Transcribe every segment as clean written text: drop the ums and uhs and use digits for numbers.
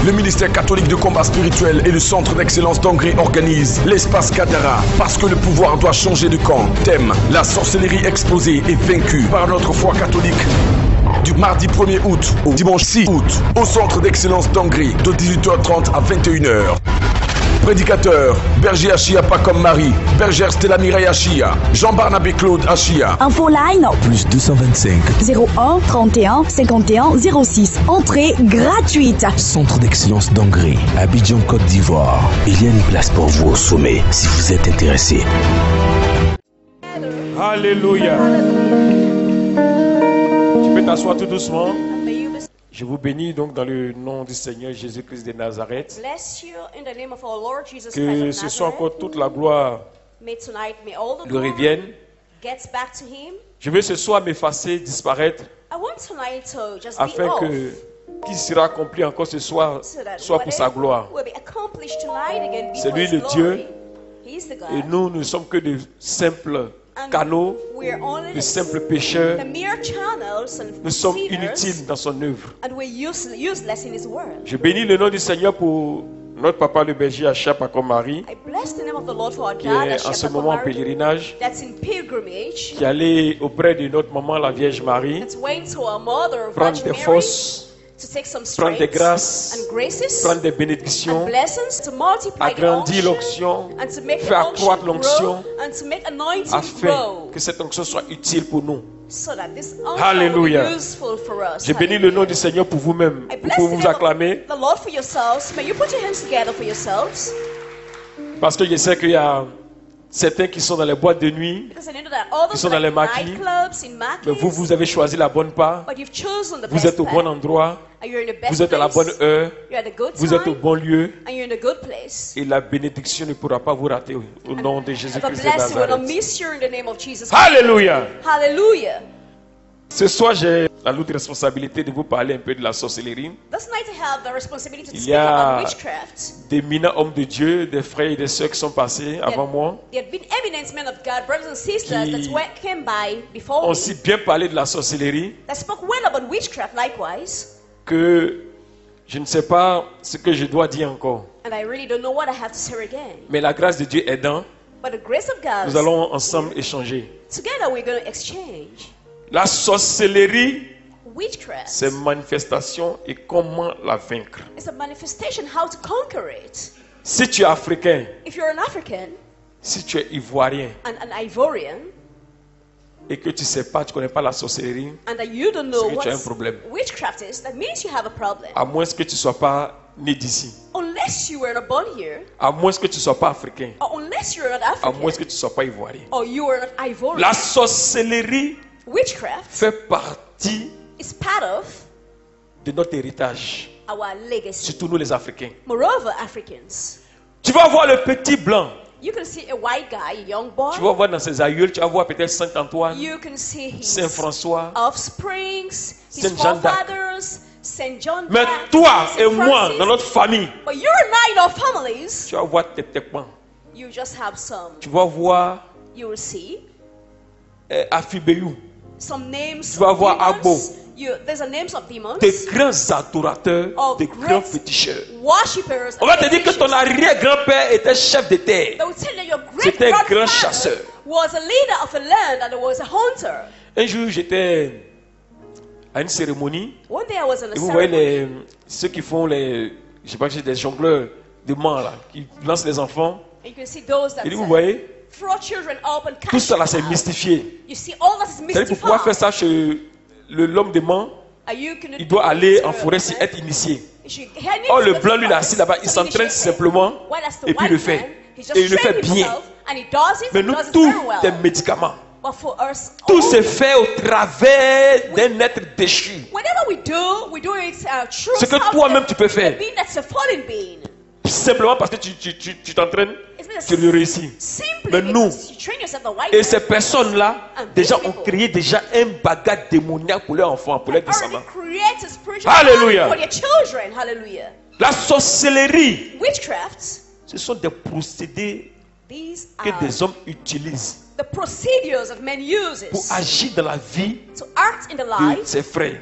Le ministère catholique de combat spirituel et le centre d'excellence d'Angri organisent l'espace Kadara parce que le pouvoir doit changer de camp. Thème: la sorcellerie exposée et vaincue par notre foi catholique. Du mardi 1er août au dimanche 6 août au centre d'excellence d'Angri de 18h30 à 21h. Prédicateur: Berger Achia Pacom Marie, Bergère Stella Mireille Achia, Jean-Barnabé Claude Achia. Info line plus 225 01 31 51 06. Entrée gratuite. Centre d'excellence d'Angri, Abidjan, Côte d'Ivoire. Il y a une place pour vous au sommet si vous êtes intéressé. Alléluia. Tu peux t'asseoir tout doucement. Je vous bénis donc dans le nom du Seigneur Jésus-Christ de Nazareth. Que ce soit encore toute la gloire lui revienne. Je veux ce soir m'effacer, disparaître, afin que qui sera accompli encore ce soir soit pour sa gloire. C'est lui le Dieu et nous ne sommes que de simples canaux, de simples pécheurs. Nous sommes inutiles dans son œuvre. Je bénis le nom du Seigneur pour notre papa le berger Achia Pacom Marie, qui est en ce moment en pèlerinage, qui est allé auprès de notre maman la Vierge Marie, prendre des forces, prendre des grâces, prendre des bénédictions, agrandir l'onction, faire accroître l'onction, afin que cette onction soit utile pour nous. Alléluia. Je bénis le nom du Seigneur pour vous-même, pour vous acclamer. Parce que je sais qu'il y a certains qui sont dans les boîtes de nuit, qui sont dans les maquis, mais vous avez choisi la bonne part. Vous êtes au bon endroit, vous êtes à la bonne heure, vous êtes au bon lieu, et la bénédiction ne pourra pas vous rater au nom de Jésus-Christ de Nazareth. Alléluia. Ce soir, j'ai la lourde responsabilité de vous parler un peu de la sorcellerie. Il y a d'éminents hommes de Dieu, des frères et des sœurs qui sont passés avant moi, qui ont aussi bien parlé de la sorcellerie que je ne sais pas ce que je dois dire encore. Mais la grâce de Dieu aidant, nous allons ensemble échanger. La sorcellerie, c'est manifestation et comment la vaincre. Si tu es africain, si tu es ivoirien, et que tu sais pas, tu connais pas la sorcellerie, c'est que tu as un problème. À moins que tu sois pas né d'ici. À moins que tu sois pas africain. À moins que tu sois pas ivoirien. La sorcellerie fait partie de notre héritage, surtout nous les Africains. Tu vas voir le petit blanc. Tu vas voir dans ses aïeuls, tu vas voir peut-être Saint-Antoine, Saint-François, Saint-Jean d'Arc. Mais toi et moi, dans notre famille, tu vas voir tes pans. Tu vas voir Afibeyou. Tu vas voir Agbo. Des grands adorateurs, des grands féticheurs. On va te dire que ton arrière-grand-père était chef de terre. C'était un grand chasseur. Un jour, j'étais à une cérémonie. Et vous voyez ceux qui font les, je sais pas, des jongleurs de mains là, qui lancent les enfants. Et vous voyez, tout ça là c'est mystifié. C'est-à-dire pour pouvoir faire ça chez l'homme de main, il doit aller en forêt si être initié. Or le blanc lui là assis là-bas, il s'entraîne simplement et puis il le fait. Et il le fait bien. Mais nous tous des médicaments. Tout se fait au travers d'un être déchu. Ce que toi-même tu peux faire. Simplement parce que tu t'entraînes, tu le réussis. Mais nous, et ces personnes-là, déjà ont créé déjà un bagage démoniaque pour leurs enfants, pour leurs descendants. Alléluia. La sorcellerie, ce sont des procédés que des hommes utilisent pour agir dans la vie de ses frères.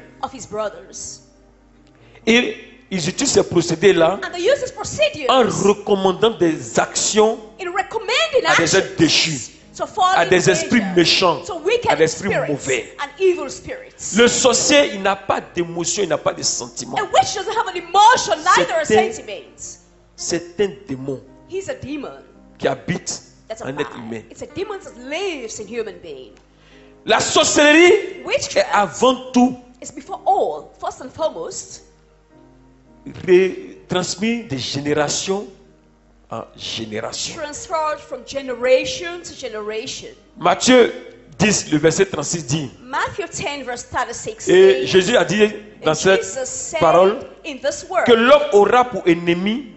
Et Ils utilisent ces procédés-là en recommandant des actions à des êtres déchus, à des esprits méchants, à des esprits mauvais. Le sorcier, il n'a pas d'émotion, il n'a pas de sentiment. C'est un démon qui habite en être humain. La sorcellerie est avant tout transmis de génération en génération. Matthieu 10, le verset 36 dit, et Jésus a dit dans cette parole que l'homme aura pour ennemi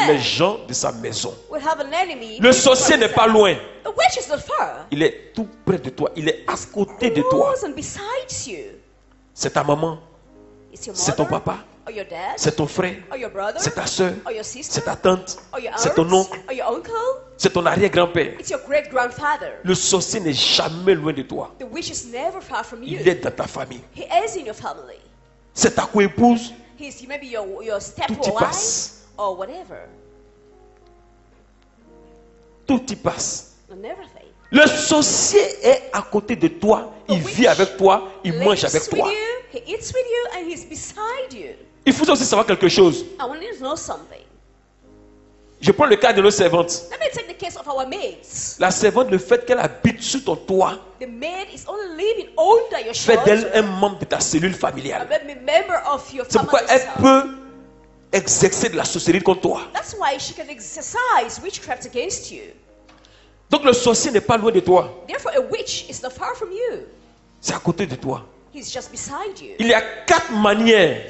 les gens de sa maison. Le sorcier n'est pas loin. Il est tout près de toi. Il est à côté de toi. C'est ta maman. C'est ton papa. C'est ton frère. C'est ta soeur. C'est ta tante. C'est ton oncle. C'est ton arrière-grand-père. Le sorcier n'est jamais loin de toi. Il est dans ta famille. C'est ta coépouse. Tout y passe. Tout y passe. Le sorcier est à côté de toi. Il vit avec toi. Il mange avec toi. Il faut aussi savoir quelque chose. Je prends le cas de nos servantes. La servante, le fait qu'elle habite sous ton toit, fait d'elle un membre de ta cellule familiale. C'est pourquoi elle peut exercer de la sorcellerie contre toi. Donc le sorcier n'est pas loin de toi. C'est à côté de toi. Il y a 4 manières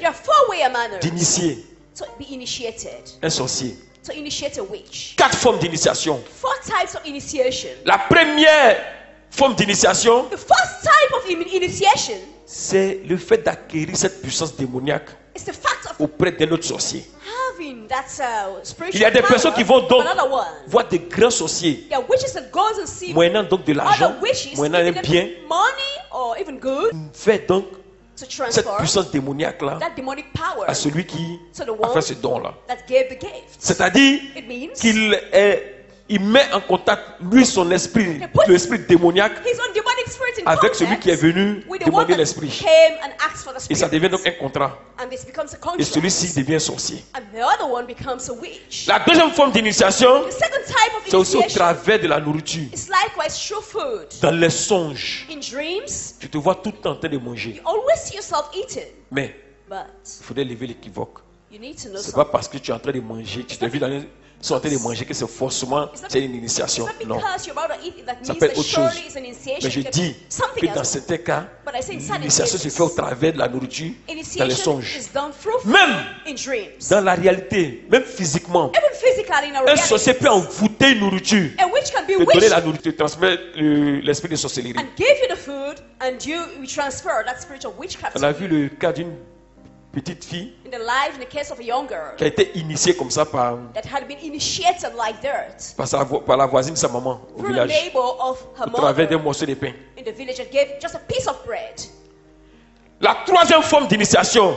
d'initier un sorcier. 4 formes d'initiation. La première forme d'initiation, c'est le fait d'acquérir cette puissance démoniaque auprès d'un autre sorcier. Il y a des personnes qui vont donc voir des grands sorciers, moyennant donc de l'argent, moyennant un bien, fait donc cette puissance démoniaque-là à celui qui a fait ce don-là. C'est-à-dire qu'il met en contact, lui, son esprit, l'esprit démoniaque, avec celui qui est venu demander l'esprit. Et ça devient donc un contrat. Et celui-ci devient sorcier. La deuxième forme d'initiation, c'est aussi au travers de la nourriture. Dans les songes, tu te vois tout le temps en train de manger. Mais il faudrait lever l'équivoque. C'est pas parce que tu es en train de manger, tu te vis dans sont en train de manger que c'est forcément une initiation. Non. Ça peut être autre chose. Mais je dis que dans certains cas, l'initiation se fait au travers de la nourriture, dans les songes. Même dans la réalité, même physiquement, un sorcier peut envoûter une nourriture, te donner la nourriture, transmettre l'esprit de sorcellerie. On a vu le cas d'une petite fille qui a été initiée comme ça par la voisine de sa maman au village, au travers d'un morceau de pain. La troisième forme d'initiation,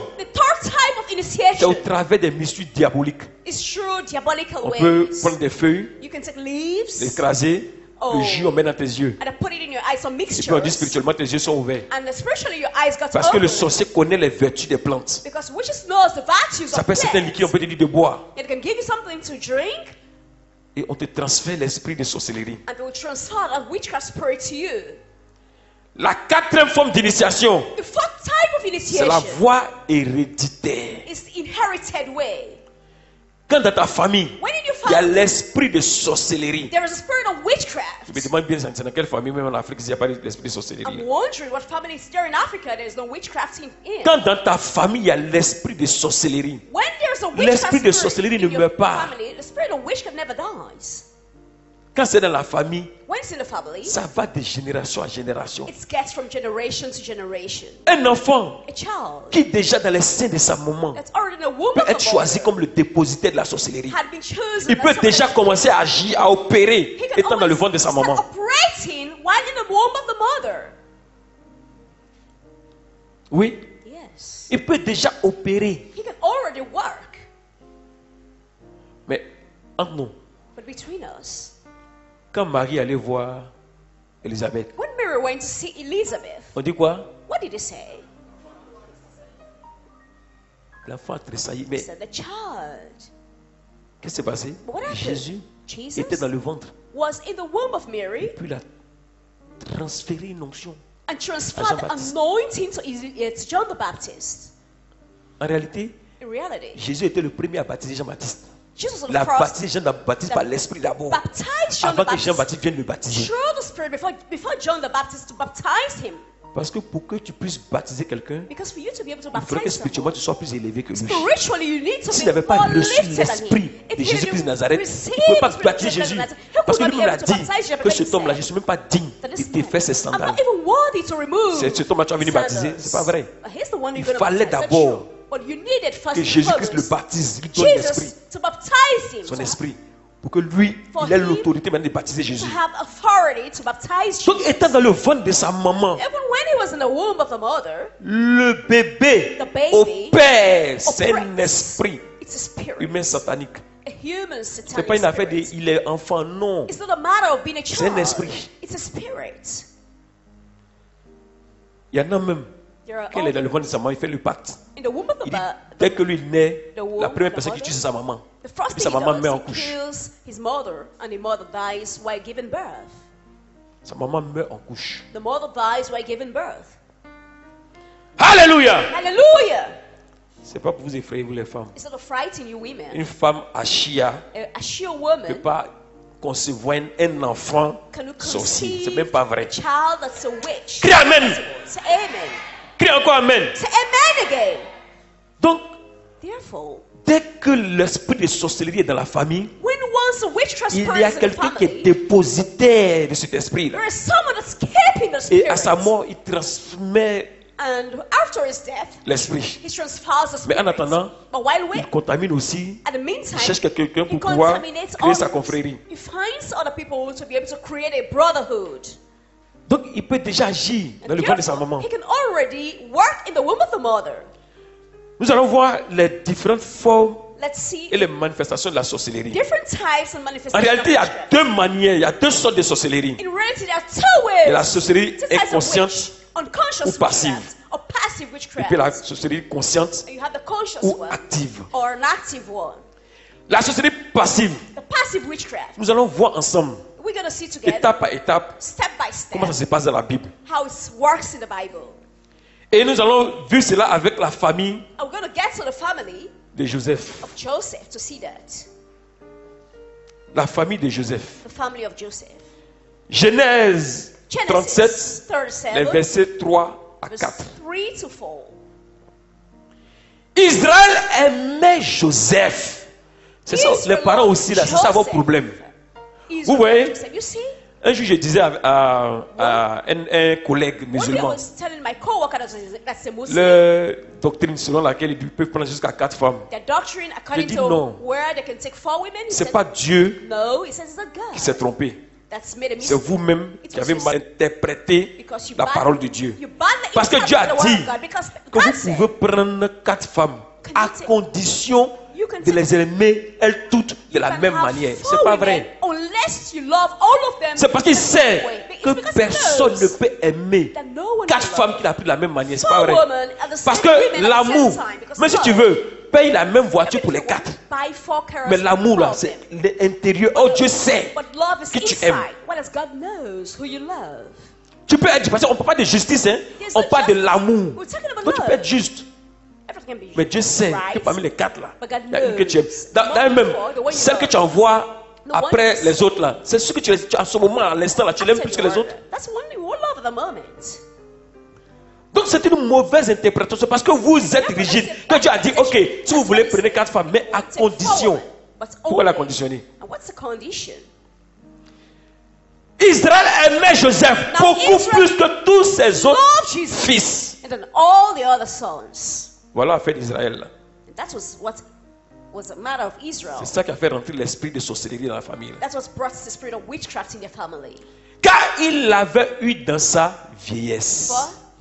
c'est au travers des mysteries diaboliques. On peut prendre des feuilles, l'écraser, le jus on met dans tes yeux. Et puis on dit spirituellement tes yeux sont ouverts. Parce que le sorcier connaît les vertus des plantes. Ça peut être certains liquides, on peut te dire de boire. Et on te transfère l'esprit de sorcellerie. La quatrième forme d'initiation, c'est la voie héréditaire. Quand dans ta famille, il y a l'esprit de sorcellerie. Je me demande bien, c'est dans quelle famille, même en Afrique, il n'y a pas l'esprit de sorcellerie. Quand dans ta famille, il y a l'esprit de sorcellerie, l'esprit de sorcellerie ne meurt pas. Quand c'est dans la famille, ça va de génération à génération. Un enfant qui déjà dans les seins de sa maman peut être choisi comme le dépositaire de la sorcellerie. Il peut déjà commencer à agir, à opérer, étant dans le ventre de sa maman. Oui. Il peut déjà opérer He can already work. Mais entre nous, but between us, quand Marie allait voir Élisabeth, when Mary went to see Elizabeth, on dit quoi? What did he say? L'enfant tressaillit. Mais said, the child. Qu'est-ce qui s'est passé? Jesus était dans le ventre. Was in the womb of Mary. Et puis il a transféré une onction. And transferred the anointing to John the Baptist. En réalité, in reality, Jésus était le premier à baptiser Jean-Baptiste. Il a baptisé Jean the Baptiste par l'Esprit d'abord. Avant que Jean-Baptiste vienne le baptiser. Through the Spirit before John the Baptist to baptize him. Parce que pour que tu puisses baptiser quelqu'un, il faudrait que spirituellement tu sois plus élevé que lui. S'il n'avait pas reçu l'esprit de Jésus-Christ de Nazareth, il ne pouvait pas baptiser Jésus. Parce que lui-même a dit que cet homme-là, je ne suis même pas digne de défaire ses sandales. Cet homme-là, tu as venu baptiser, c'est pas vrai. Il fallait d'abord que Jésus-Christ le baptise, lui donne l'esprit, son esprit. Pour que lui, il ait l'autorité maintenant de baptiser Jésus. Donc, étant dans le ventre de sa maman, le bébé opère, c'est un esprit humain satanique. Ce n'est pas une affaire de il est enfant, non. C'est un esprit. Il y en a même. Quand il est dans le ventre de sa maman, il fait le pacte. Il dit, dès que lui naît, la première personne qui tue c'est sa maman. Et puis sa maman meurt en couche. Sa maman meurt en couche. Alléluia! Hallelujah! C'est pas pour vous effrayer, vous les femmes. Une femme Ashia ne peut pas concevoir un enfant sorcier. C'est même pas vrai. Crie Amen! Crie encore Amen. Donc, dès que l'esprit de sorcellerie est dans la famille, il y a quelqu'un qui est dépositaire de cet esprit-là. Et à sa mort, il transmet l'esprit. Mais en attendant, il contamine aussi. Il cherche quelqu'un pour pouvoir créer sa confrérie. Donc, il peut déjà agir dans le ventre de sa maman. Nous allons voir les différentes formes et les manifestations de la sorcellerie. En réalité, il y a deux manières, il y a deux sortes de sorcellerie. Et la sorcellerie est consciente ou passive. Et puis la sorcellerie consciente ou active. La sorcellerie passive, nous allons voir ensemble, étape par étape, comment ça se passe dans la Bible. Et nous allons vivre cela avec la famille de Joseph. La famille de Joseph. Genèse 37, les versets 3 à 4. Israël aimait Joseph. C'est ça, les parents aussi, là, c'est ça votre problème. Vous voyez, un jour je disais à un collègue musulman, la doctrine selon laquelle ils peuvent prendre jusqu'à 4 femmes. Je dis non, c'est pas Dieu qui s'est trompé. C'est vous-même qui avez mal interprété la parole de Dieu. Parce que Dieu a dit que vous pouvez prendre 4 femmes à condition de les aimer elles toutes de la même manière. C'est pas vrai. C'est parce qu'il sait que personne ne peut aimer 4 femmes qu'il a pris de la même manière. C'est pas vrai. Parce que l'amour, même si tu veux, paye la même voiture pour les 4. Mais l'amour là, c'est l'intérieur. Oh, Dieu sait que tu aimes. Tu peux être, parce qu'on ne parle pas de justice, hein? On parle de l'amour. Donc tu peux être juste. Mais Dieu sait que parmi les 4 là, il y a une que tu aimes. D'ailleurs même, celle que tu envoies après les autres là, c'est ce que tu as en ce moment, à l'instant là, tu l'aimes plus que les autres. Donc c'est une mauvaise interprétation parce que vous êtes rigide. Que Dieu a dit, ok, si vous voulez prenez 4 femmes, mais à condition. Pourquoi la conditionner? Israël aimait Joseph beaucoup plus que tous ses autres fils. Voilà l'affaire d'Israël. C'est ça qui a fait rentrer l'esprit de sorcellerie dans la famille. That Car il l'avait eu dans sa vieillesse.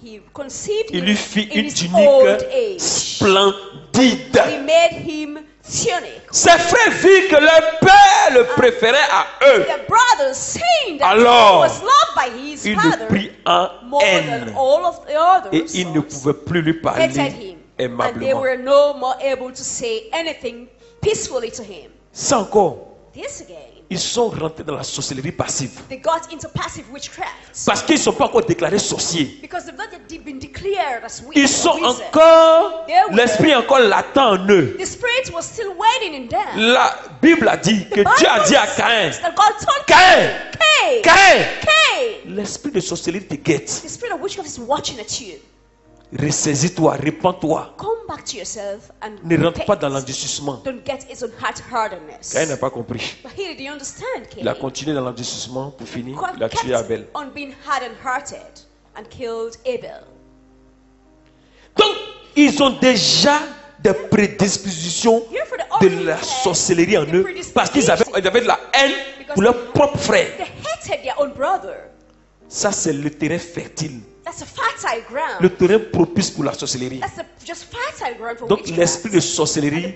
He conceived Il him lui fit in une his tunique old age. splendide. He made him tunic. Ses frères virent que leur père le préférait à eux. The brothers saying that Alors, he was loved by his il le father prit en more haine. than all of the others. Et il ne pouvait plus lui parler Hated him, and they aimablement. were no more able to say anything peacefully to him. C'est encore, This again, ils sont rentrés dans la sorcellerie passive. they got into passive witchcraft Parce qu'ils ne sont pas encore déclarés sorciers. because they've not yet been declared as Ils witches. sont encore, l'esprit est encore latent en eux. The spirit was still waiting in them. La Bible a dit que Dieu a dit à Caïn, That God told Caïn, Cain, Caïn, Cain, l'esprit de sorcellerie te guette. the spirit of witchcraft is watching at you. Ressaisis-toi, répands-toi. Come back to yourself and Ne rentre pas repent. dans l'endurcissement. Don't get its own heart hardness. Caïn n'a pas compris. But he didn't understand, Il a Cain. continué dans l'endurcissement pour finir. God Il a tué Abel. kept on being hardened-hearted and killed Abel. Donc, ils ont déjà des prédispositions de la sorcellerie en eux parce qu'ils avaient de la haine pour leurs propres frères. They hated their own brother. Ça, c'est le terrain fertile, That's a fertile ground. le terrain propice pour la sorcellerie. That's just fertile ground for Donc, witchcraft. l'esprit de sorcellerie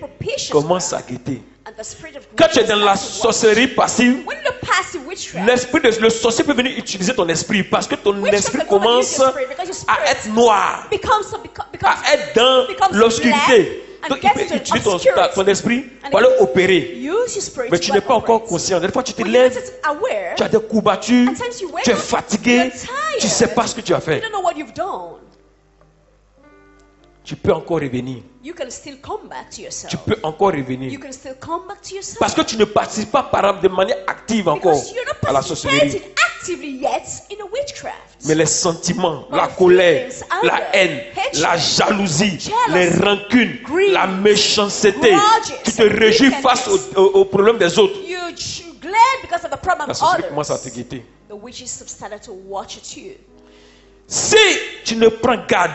commence à guetter. And the spirit of Quand tu es dans la witchcraft starts to sorcellerie passive, watch. When you're passive witchcraft, le sorcier peut venir utiliser ton esprit parce que ton witchcraft esprit can come and use commence your spirit because your spirit à être noir, becomes à être dans becomes l'obscurité. black and Donc, il gets peut into utiliser ton obscurity. esprit And pour it aller opérer. use your spirit Mais to tu n'es work pas encore operates. conscient. Des fois, tu te When you're lèves, not aware, tu as des coups battus, at times you wake tu es up, fatigué, you're tired. tu ne sais pas ce que tu as you fait. don't know what you've done. Tu peux encore revenir. You can still come back to Tu yourself. peux encore You revenir. can still come back to yourself. Parce que tu ne participes pas par exemple, de manière active encore Because you're not à la sorcellerie. participating actively yet in a witchcraft. Mais les sentiments, la the colère, feelings, la anger, haine, hatred, la jalousie, jealousy, les rancunes, greed, la méchanceté, grudges, tu te réjouis wickedness. face aux problèmes des autres. You glad because of the problem La of sorcellerie commence à te others. guetter. The witches have started to watch at you. Si tu ne prends garde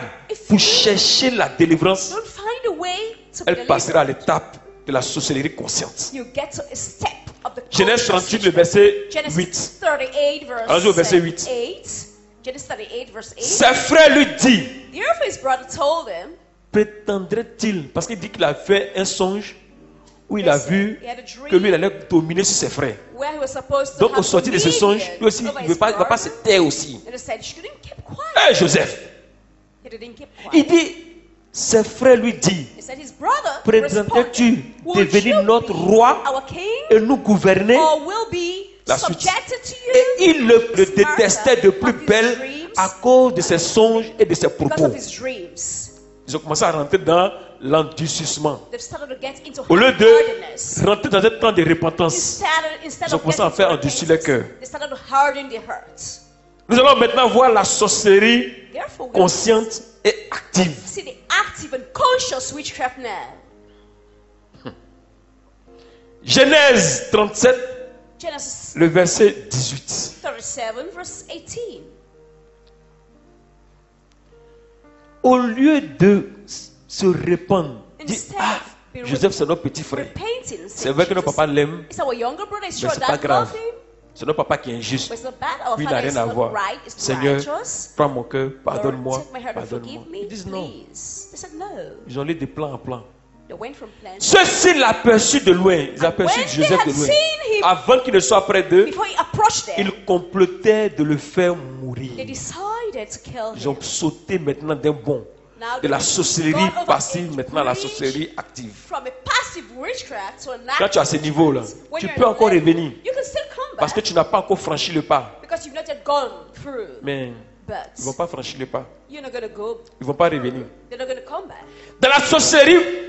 pour chercher la délivrance, Don't find a way to be elle passera à delivered. l'étape de la sorcellerie consciente. You get to a step of the Genèse conscious 38, le witchcraft. verset Genesis 8. 38 verse Allons-y au verset 8. 8. Genesis 38 verse 8. Ses frères lui disent, Therefore his brother told him, prétendrait-il, parce qu'il dit qu'il a fait un songe où il a vu he had a dream que lui il allait dominer sur ses frères. where he was supposed to Donc au have sortir de ce dominion songe, lui aussi, over il his ne va pas se brother. taire aussi. And he said, she didn't keep quiet. Hé Joseph, He didn't keep il quiet. dit, ses frères lui disent, He said his brother prétendrais-tu responded, Would devenir you notre be roi our king et nous gouverner? or will be La suite. subjected to you? Et il le Smarter détestait de plus of his belle dreams à cause de ses songes et de ses because propos. of his dreams. Ils ont commencé à rentrer dans l'endurcissement. They've started to get into Au lieu de hardness. rentrer dans un temps de repentance, Instead ils ont of commencé à getting faire to endurcir les repentance, cœurs. they started to harden their hearts. nous allons maintenant voir la sorcellerie Therefore, we consciente et active. see the active and conscious witchcraft now. Genèse 37, Genesis le verset 18. 37 verse 18. Au lieu de se répandre, dit, Instead ah, of being Joseph c'est notre petit frère. repenting, C'est vrai que notre papa l'aime, it's our younger brother, it's mais true c'est pas that grave. love him, C'est notre papa qui est injuste. but it's not bad. Our Lui n'a father is rien à not voir. right, it's Seigneur, righteous. prends mon cœur, Lord, pardonne-moi, take my heart and pardonne-moi. forgive me, Ils disent non. please. They said no. Ils ont allé de plan en plan. They went from plan to Ceux-ci l'aperçurent de loin. Ils aperçurent when they Joseph had de loin. seen him, Avant qu'il ne soit près d'eux, before he approached them, ils complotaient de le faire they mourir. decided to kill Ils him. ont sauté maintenant d'un bond. Now De la they sorcellerie got over passive a maintenant à la bridge sorcellerie active. from a passive witchcraft to an Quand tu es à ce active niveau-là, witchcraft. When tu you're peux in encore the level, revenir. You can still come Parce que back tu n'as pas encore franchi le pas. because you've not yet gone through. Mais But ils ne vont pas franchir le pas. you're not going to go. Ils ne vont pas revenir. They're not going to come back. Dans la sorcellerie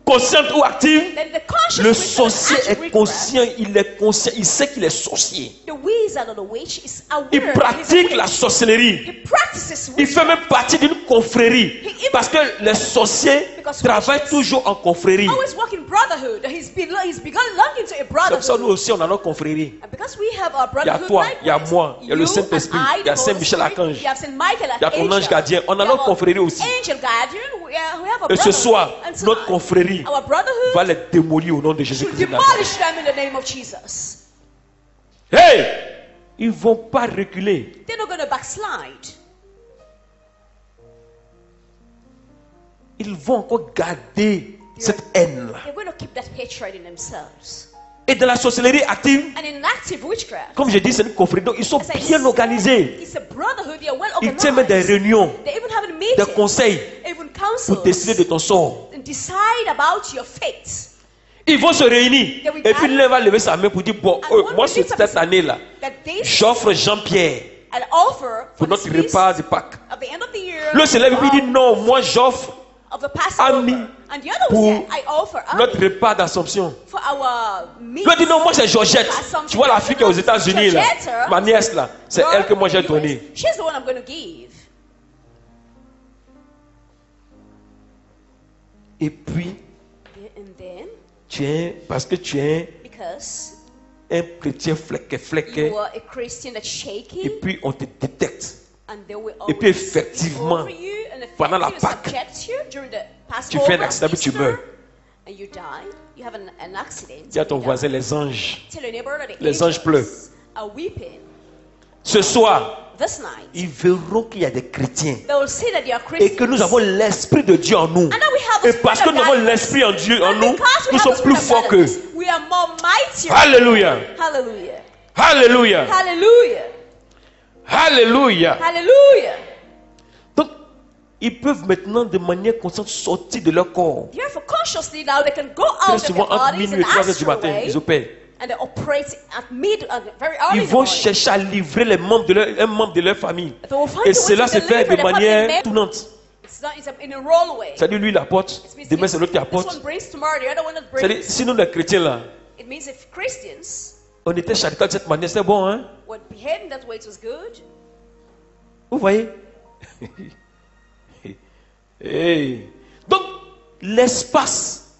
consciente ou active, Then the conscious le witch and sorcier active est witchcraft, conscient, il sait qu'il est sorcier. the wizard or the witch is aware. Il that he's a pratique witch. la sorcellerie. He practices Il fait witchcraft. même partie d'une confrérie. Parce que les sorciers travaillent toujours en confrérie. Always work in brotherhood. He's begun belonging to a C'est pour ça que nous brotherhood. aussi, on a notre confrérie. And because we have our Il y a brotherhood toi, il y a likewise, moi, il y a le you Saint-Esprit, and I, il y a the Saint Holy Michel Spirit, Archange, you have Saint Michael il y a ton Angel. ange gardien. On a We notre have confrérie aussi. Angel guardian. We have a Et ce brotherhood. soir, And notre tonight, confrérie our brotherhood va les démolir au nom de should Jésus-Christ. demolish them in the name of Jesus. Hey! Ils ne vont pas reculer. They're not going to backslide. ils vont encore garder cette haine-là. They're going to keep that hatred in themselves. Et dans la sorcellerie active, And in active witchcraft, comme je dis, c'est une confrérie, donc ils sont as I bien said, organisés. it's a brotherhood, they are well Ils organized. tiennent même des réunions, They even have a des meeting, conseils even pour councils, décider de ton sort. and decide about your fate. Ils vont se réunir. They will Et puis gather. l'un va lever sa main pour dire, bon, And one moi will lift up cette his- année-là, That they j'offre Jean-Pierre an offer pour for notre this feast repas de Pâques. at the end of the year. L'autre se lève et puis dit, non, moi j'offre Of the Passover. Ami And the other pour one said, I offer notre Ami repas d'Assomption. for our meat. L'autre dit, non, moi c'est Georgette. Tu vois la fille qui est aux États-Unis là, Georgette, ma nièce là, c'est elle que moi j'ai donnée. She's the one I'm going to give. Et puis, And then, parce que tu es because un chrétien flequé, you are a Christian that's shaky, et puis on te détecte. and they will Et puis always effectivement, be over you, and pendant la effectively Pâque, subject you during the tu fais un Passover, accident et tu Easter, meurs. and you die. You have an accident. Dis à and ton you voisin, die. les anges, Tell your neighbor that the les anges angels pleurent. are weeping. Ce soir, This night, ils verront qu'il y a des chrétiens they will see that they are et Christians. que nous avons l'Esprit de Dieu en nous. And now we have the Et parce que Spirit nous of avons God. l'Esprit en Dieu en And nous, because we nous have sommes the plus Spirit of forts God in qu'eux. us, we are more mighty. Alléluia. Hallelujah. Alléluia. Hallelujah. Alléluia. Hallelujah. Donc, ils peuvent maintenant de manière consciente sortir de leur corps. Therefore, consciously now they can go Très out of their souvent, entre bodies minuit et and 3 heures du matin, astral ils opèrent. and they operate at very early Ils in the vont morning. chercher à livrer les membres de un membre de leur famille. They will find Et a way cela to se fait deliver de the family manière member. tournante. It's in a rollway. C'est-à-dire, lui, il apporte, It means demain, c'est l'autre qui this apporte. one brings tomorrow, the other one that C'est-à-dire, brings. si nous, les chrétiens, là, It means if Christians on était charitables de cette manière, c'est bon, hein? were behaving that way, it was good. Vous voyez? Hey. Donc, l'espace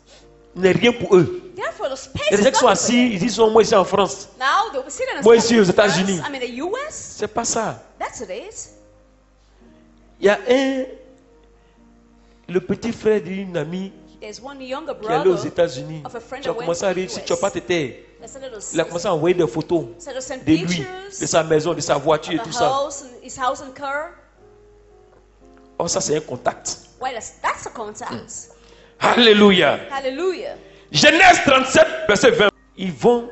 n'est rien pour eux. Therefore, the space Les is gens qui sont nothing for assis, them. ils disent, oh, moi ici en France. Now they will sit in a Moi ici aux France, États-Unis. I'm in the US. C'est pas ça. That's it is. Il y a le petit frère d'une amie There's one younger qui est allé aux brother. États-Unis. of a friend Tu as that went commencé à to rire, si US. tu n'as pas été. That's a little Il a commencé à envoyer des photos So they sent de lui, pictures de sa maison, de sa voiture et of tout the ça. house and his house and car. Oh, ça c'est un contact. Well, that's a contact. Alléluia. Hallelujah. Genèse 37, verset 20. Ils vont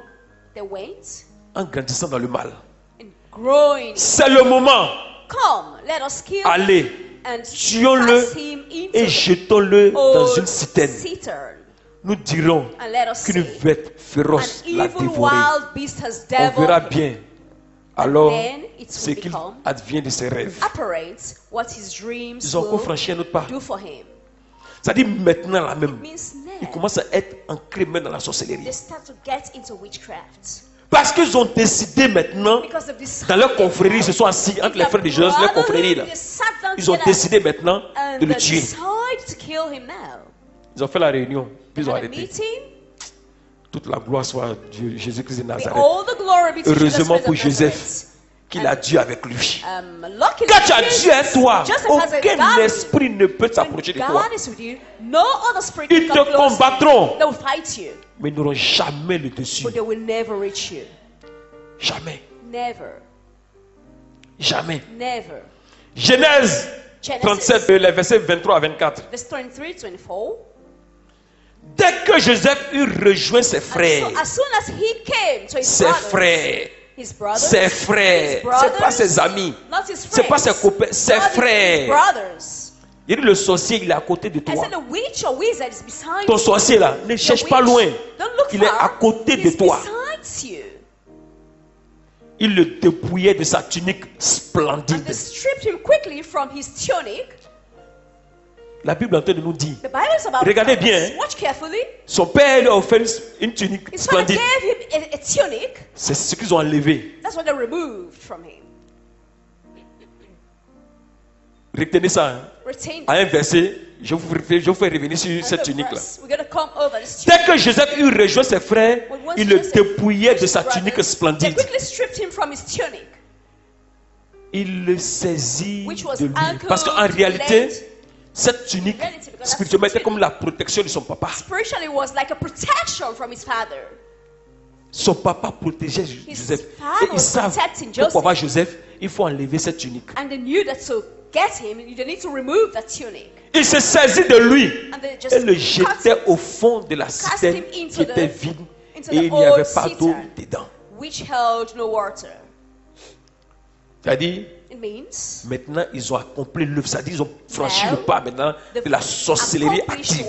They wait en grandissant dans le mal. and growing. C'est le moment. Come, let us kill him Allez, and tuons-le cast him into et jetons-le dans old une citerne. citern. Nous dirons And let us qu'une say, bête féroce an l'a evil dévoré. wild beast has On verra devoured him. bien alors then it ce will qu'il become advient de ses rêves. Apparent what his dreams Ils ont encore will franchi un autre pas. do for him. C'est-à-dire maintenant là même, Means ils now commencent à être ancrés même dans la sorcellerie. they start to get into witchcraft. Parce qu'ils ont décidé maintenant, Because they've decided dans leur confrérie, ils se sont assis entre les frères de Jésus, leur confrérie là. They sat down Ils ont together décidé maintenant and de le they tuer. decided to kill him now. Ils ont fait la réunion, puis ils ont They had a arrêté. meeting. Toute la gloire soit à Dieu, Jésus-Christ de May Nazareth. all the glory be to Jesus Heureusement Christ pour of Joseph, Nazareth. qu'il a Dieu avec lui. Luckily, Quand tu as Dieu à toi, Joseph has a aucun God. esprit ne peut s'approcher de When toi. God is with you, no other spirit Ils can te come close. combattront, They will fight you, mais ils n'auront jamais le dessus. but they will never reach you. Jamais. Never, Jamais. never. Genèse 37, les versets 23 à 24. Verse 23, 24. Dès que Joseph eut rejoint ses And frères, so, as soon as he came to his ses brothers, frères, his brothers, ses frères, his brothers, c'est pas ses amis, not his c'est pas friends, ses copains, ses not his frères. brothers. Il dit le sorcier, il est à côté de I toi. said the witch or wizard is beside Ton you. sorcier là, ne The cherche witch, pas loin. don't look Il est far. à côté de He's toi. besides you. Il le dépouillait de sa tunique And splendide. they stripped him quickly from his tunic. La Bible est en train de nous dire, The Bible is about regardez this. bien, Watch carefully. son père lui a offert une tunique His father splendide. gave him a tunic. C'est ce qu'ils ont enlevé. That's what they removed from him. Retenez ça. Hein. Retain À un verset, je vous fais revenir sur cette another tunique-là. verse. We're going to come over this tunic. Dès que Joseph eut rejoint ses frères, When once il le Joseph dépouillait de reached sa his tunique brothers, They splendide. quickly stripped him from his tunic, Il le saisit which was de lui. anchored Parce qu'en réalité, late. cette tunique, spirituellement, était comme la protection de son papa. Spiritually, it was like a protection from his father. Son papa protégeait Joseph. father Et ils was savent protecting que pour Joseph. avoir Joseph, il faut enlever cette tunique. And they knew that to get him, you need to remove that tunic. Il se saisit de lui et le jetait au fond de la citerne qui était vide et il n'y avait pas d'eau dedans. Which held no water. C'est-à-dire, maintenant ils ont accompli l'œuvre, c'est-à-dire ils ont franchi le pas maintenant de la sorcellerie active.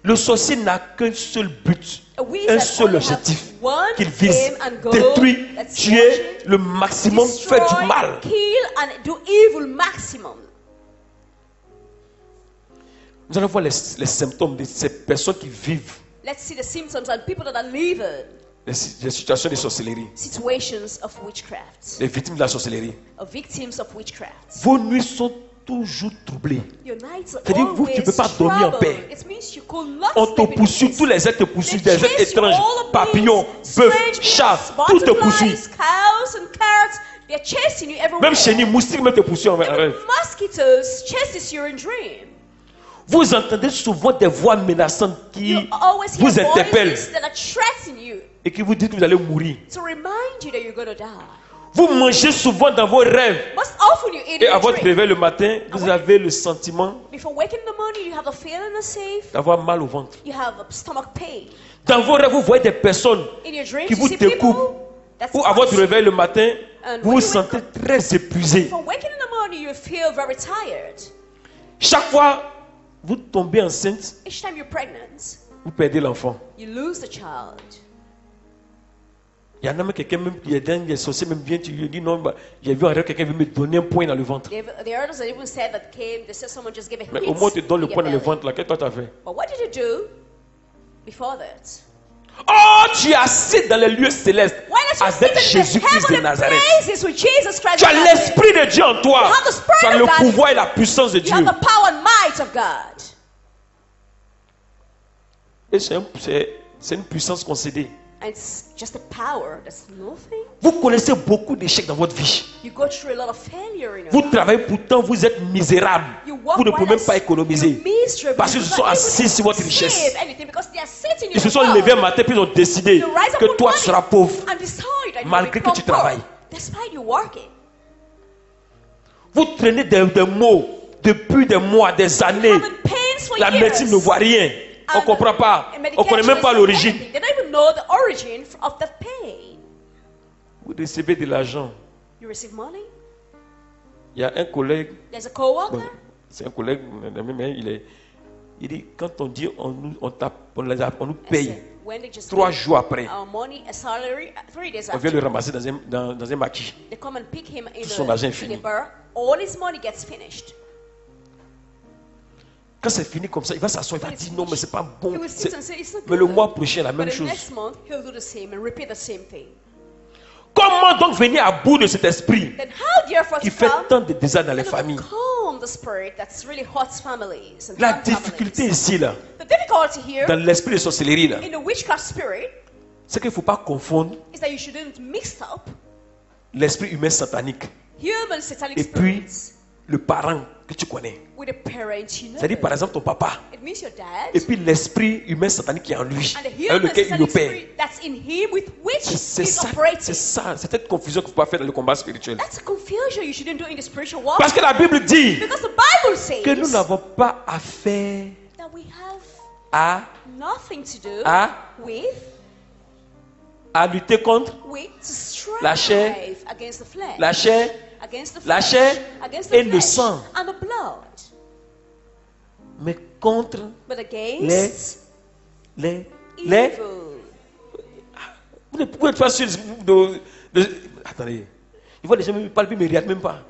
Le sorcier n'a qu'un seul but, un seul objectif, qu'il vise, détruire, tuer le maximum, faire du mal. Nous allons voir les symptômes de ces personnes qui vivent les situations de sorcellerie, les victimes de la sorcellerie. Vos nuits sont toujours troublées. C'est-à-dire, vous, tu ne peux pas dormir en paix. On te poursuit, tous les êtres te poursuivent, des êtres étranges, papillons, bœufs, chats, tout te poursuit. Même chenilles, moustiques, même te poursuivent en rêve. Vous entendez souvent des voix menaçantes qui vous interpellent et qui vous disent que vous allez mourir. Vous mangez souvent dans vos rêves et à votre réveil le matin, vous avez le sentiment d'avoir mal au ventre. Dans vos rêves, vous voyez des personnes qui vous découpent ou à votre réveil le matin, vous vous sentez très épuisé. Chaque fois vous tombez enceinte, vous perdez l'enfant. Il y en a même quelqu'un même qui est dingue, sorcier même vient, tu lui dis non, j'ai vu un rêve, quelqu'un veut me donner un point dans le ventre. Mais au moins tu donnes le point dans le ventre, là, qu'est-ce que tu as fait? Oh, tu es assis dans les lieux célestes avec Jésus-Christ de Nazareth. Tu as l'Esprit de Dieu en toi. Tu as le pouvoir et la puissance de Dieu. Et c'est une puissance concédée. Vous connaissez beaucoup d'échecs dans votre vie. Vous travaillez pourtant, vous êtes misérable. Vous ne pouvez même pas économiser. Parce qu'ils se sont assis sur votre richesse. Ils se sont levés un matin puis ils ont décidé que toi tu seras pauvre malgré que tu travailles. Vous traînez des maux depuis des mois, des années. La médecine ne voit rien. On ne comprend pas. On ne connaît même pas l'origine. Vous recevez de l'argent. Il y a un collègue. C'est un collègue, mais il dit quand on dit on nous paye 3 jours après, on vient le ramasser dans un maquis. Tout son argent est fini. Quand c'est fini comme ça, il va s'asseoir, il va dire non, mais c'est pas bon. Mais le mois prochain, la même chose. Comment donc venir à bout de cet esprit qui fait tant de désastres dans les familles? La difficulté ici, là, dans l'esprit de sorcellerie, là, c'est qu'il ne faut pas confondre l'esprit humain satanique et puis le parent que tu connais. C'est-à-dire par exemple ton papa et puis l'esprit humain satanique qui est en lui, avec lequel il opère. C'est ça, c'est cette confusion qu'il ne faut pas faire dans le combat spirituel. Parce que la Bible dit que nous n'avons pas affaire à lutter contre la chair et le sang, mais contre les vous ne pouvez pas sûr attendez, il voit les gens me parlent plus, mais ils ne regardent même pas.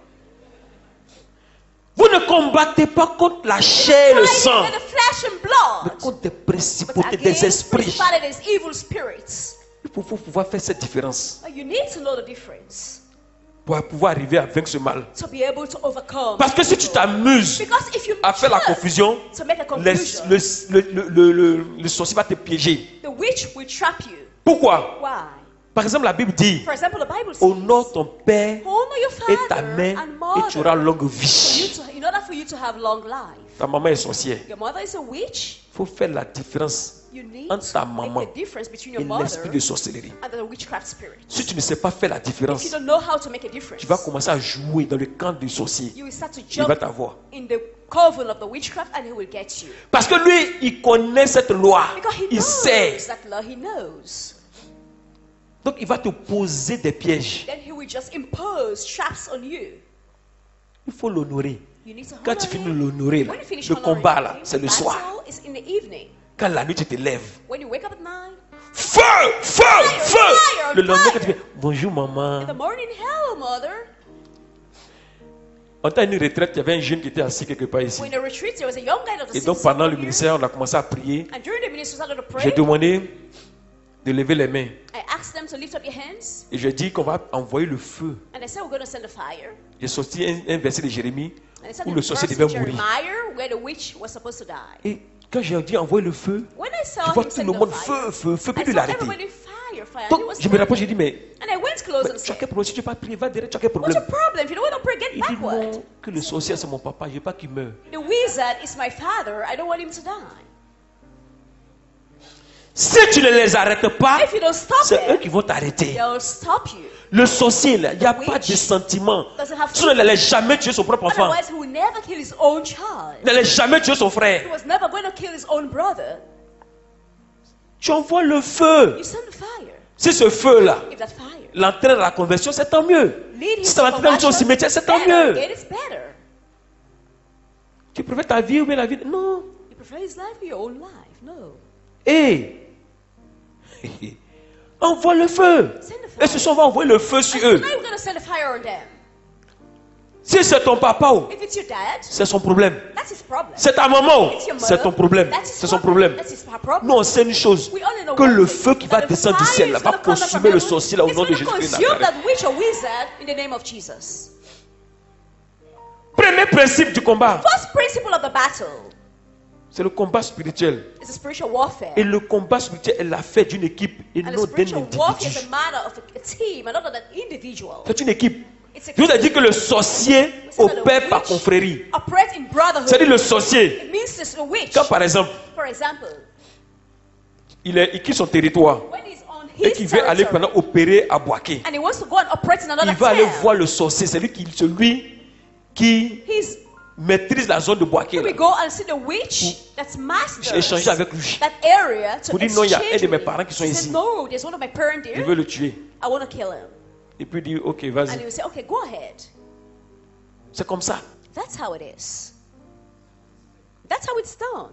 Vous ne combattez pas contre la chair et le sang, mais contre des principautés, des esprits. Il faut pouvoir faire cette différence pour pouvoir arriver à vaincre ce mal. Parce que si tu t'amuses à faire la confusion, le sorcier va te piéger. Pourquoi? Par exemple, la Bible dit honore ton père et ta mère et tu auras longue vie. Ta maman est sorcière. Il faut faire la différence entre ta maman et l'esprit de sorcellerie. Si tu ne sais pas faire la différence, tu vas commencer à jouer dans le camp du sorcier. Il va t'avoir. Parce que lui, il connaît cette loi. Il sait. Donc il va te poser des pièges. Il faut l'honorer. Quand tu finis de l'honorer, le combat là, c'est le soir. Quand la nuit tu te lèves, feu, feu, feu. Le lendemain quand tu dis bonjour maman. On t'a une retraite, il y avait un jeune qui était assis quelque part ici. Et donc pendant le ministère, on a commencé à prier. J'ai demandé de lever les mains. Et je dis qu'on va envoyer le feu. J'ai sorti un verset de Jérémie où le sorcier devait mourir. Et quand j'ai dit envoyer le feu, je vois tout le monde feu, feu, feu, puis l'arrêter. Donc je me rapproche, j'ai dit mais tu as quel problème? Si tu n'as pas prié, va derrière, tu as quel problème? Il dit non, que le sorcier c'est mon papa, je ne veux pas qu'il meure. Si tu ne les arrêtes pas, c'est eux qui vont t'arrêter. Le sorcier, il n'y a pas de sentiment. Tu ne l'allais jamais tuer son propre enfant. Il n'allait jamais tuer son frère. Tu envoies le feu. Si ce feu-là l'entraîne à la conversion, c'est tant mieux. Si ça l'entraîne au cimetière, c'est tant mieux. Tu préfères ta vie ou bien la vie? Non. Et envoie le feu. Et ce soir, on va envoyer le feu sur eux. Si c'est ton papa, c'est son problème. C'est ta maman, c'est ton problème. C'est son problème. Nous, on sait une chose, que le feu qui va descendre du ciel va consumer le sorcier là, au nom de Jésus-Christ. Premier principe du combat, c'est le combat spirituel. Et le combat spirituel est l'affaire d'une équipe et non d'un individu. C'est une équipe. Je vous ai dit que le sorcier opère par confrérie. C'est-à-dire le sorcier, quand par exemple, il quitte son territoire et qu'il veut aller pendant opérer à Boaké, il va aller voir le sorcier, c'est lui qui maîtrise la zone de Boaké. Échanger avec lui. Pour dire non, il y a un de mes parents qui sont ici. Je veux le tuer. Et puis il dit ok, vas-y. C'est comme ça. That's how it is. That's how it's done.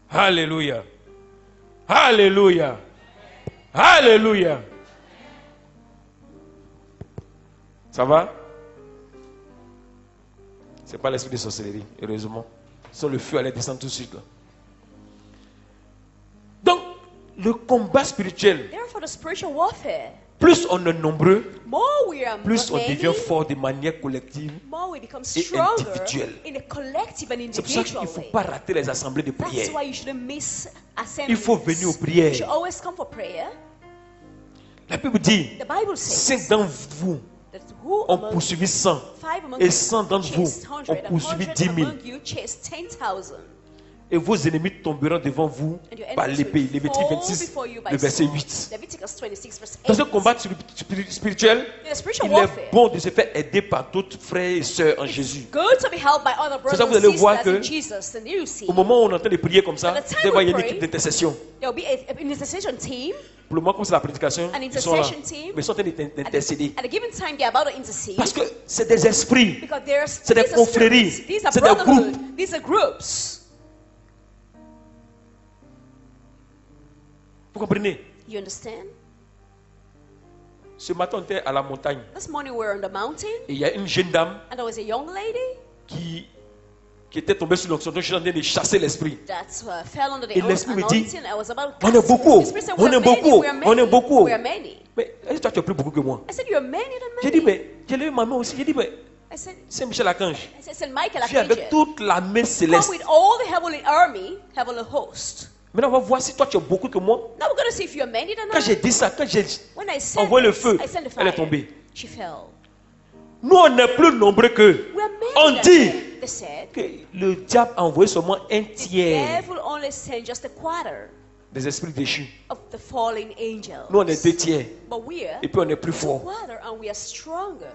Alléluia. Alléluia. Alléluia. Ça va? C'est pas l'esprit de sorcellerie, heureusement. Sans le feu allait descendre tout de suite là. Donc, le combat spirituel, plus on est nombreux, plus on devient fort de manière collective et individuelle. C'est pour ça qu'il ne faut pas rater les assemblées de prière. Il faut venir aux prières. La Bible dit, 5 d'entre vous ont poursuivi 100 et 100 d'entre vous ont poursuivi 10 000. Et vos ennemis tomberont devant vous par l'épée. Lévitique 26, le verset 8. Dans ce combat spirituel, il est bon de se faire aider par d'autres frères et sœurs en Jésus. C'est ça que vous allez voir que au moment où on est en train de prier comme ça, vous allez voir une équipe d'intercession. Pour le moment, comme c'est la prédication, ils sont là. Mais ils sont en train d'intercéder. Parce que c'est des esprits, c'est des confréries, c'est des groupes. Vous comprenez? You understand? Ce matin, on était à la montagne. This morning we were on the mountain. Et il y a une jeune dame and there was a young lady qui était tombée sur l'onction. Donc je suis en train de chasser l'esprit. Et l'esprit me dit, on est beaucoup, on est beaucoup, on est beaucoup. Mais toi tu as plus beaucoup que moi. J'ai dit, mais j'ai lu maman aussi. J'ai dit, mais c'est Michel Archange. Je suis avec toute l'armée céleste. Maintenant, on va voir si toi tu as beaucoup que moi. Now we're going to see if you're many than Quand I. j'ai dit ça, quand j'ai When I said envoyé le this, feu, I sent the elle est fire. tombée. She fell. Nous, on est plus nombreux qu'eux. We are many On than dit them. They said, que le diable a envoyé seulement un the tiers devil only sent just a quarter des esprits déchus. of the fallen angels. Nous, on est 2 tiers. But we are Et puis, on est plus a fort. quarter and we are stronger.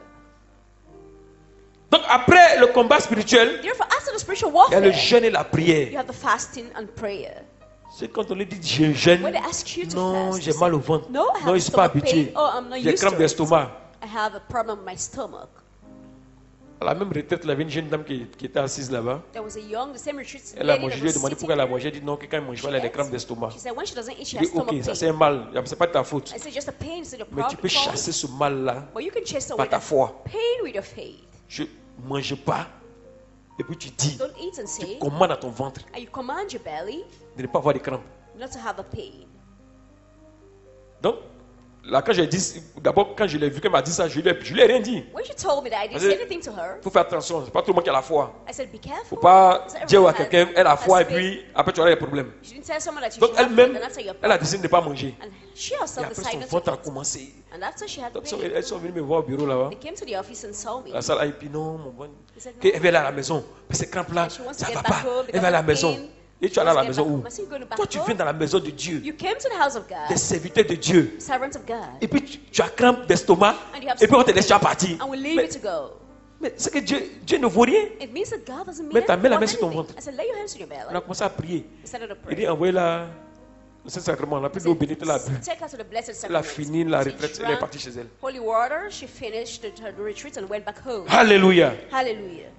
Donc, après le combat spirituel, Therefore, after the spiritual il y a le warfare, jeûne et la you prière. have the fasting and prayer. C'est quand on lui dit je jeûne, When they ask you to non, fast, j'ai you mal say, au ventre. No, I have Non, a ils ne sont pas stomach habitués. pain. Oh, I'm not J'ai used crampe to it. d'estomac. I have a problem with my stomach. À la même retraite, il y avait une jeune dame qui était assise là-bas. There was a young, the same retreat Elle a lady mangé, that je lui ai was demandé sitting pourquoi elle a there. mangé. Elle dit non, que quand elle mange pas, elle a des crampes d'estomac. She said when she doesn't eat, she Je has dis stomach ok, ça pain. c'est un mal, c'est pas de ta faute. I said just a pain, it's your Mais tu peux problem. chasser ce mal-là But you can chase par away ta the foi. pain with your faith. Je ne mange pas. Et puis tu dis, Don't eat and say, commande à ton ventre and you command your belly de ne pas avoir de crampes. not to have a pain. Donc, là, quand j'ai dit, d'abord, quand je l'ai vu qu'elle m'a dit ça, je lui ai rien dit. When she told me that, I didn't Vas-y. say anything to her. Il faut faire attention, c'est pas tout le monde qui a la foi. I said, be careful. Faut pas Because dire à everyone quelqu'un, elle a la foi et has faith. puis après tu auras des problèmes. She didn't tell someone that you Donc should have faith, elle-même, and after your elle a problem. décidé de ne pas manger. And she Et herself après son decided ventre a to eat. commencé. And after she had Donc pain, elles sont venues me voir au bureau là-bas. they came to the office and saw me. La salle a puis non, mon bon. They said, Elle va aller à la maison. Mais ces crampes là, She wants to ça get va back pas. home Elle va à la because of maison. pain. Et tu es allé à la She wants to maison get où? back home. I said, you're going back Toi tu home. viens dans la maison de Dieu, You came to the house of God, des serviteurs de Dieu. servants of God, Et puis tu as crampe d'estomac. And you have Et puis on te stomach laisse partir. and we leave you to go. Mais c'est que Dieu ne vaut rien. It means that God doesn't mean Mets ta main la main anything. sur ton ventre. I said, lay your hands on your On a belly. commencé à prier. I started to Il dit pray. envoyez-la au Saint-Sacrement. Elle a pris de l'eau bénite, elle a bu. Take her to the blessed Elle a sacrament. fini la She retraite, elle est drank partie chez elle. holy water. She finished her retreat and went back home. Alléluia. Hallelujah.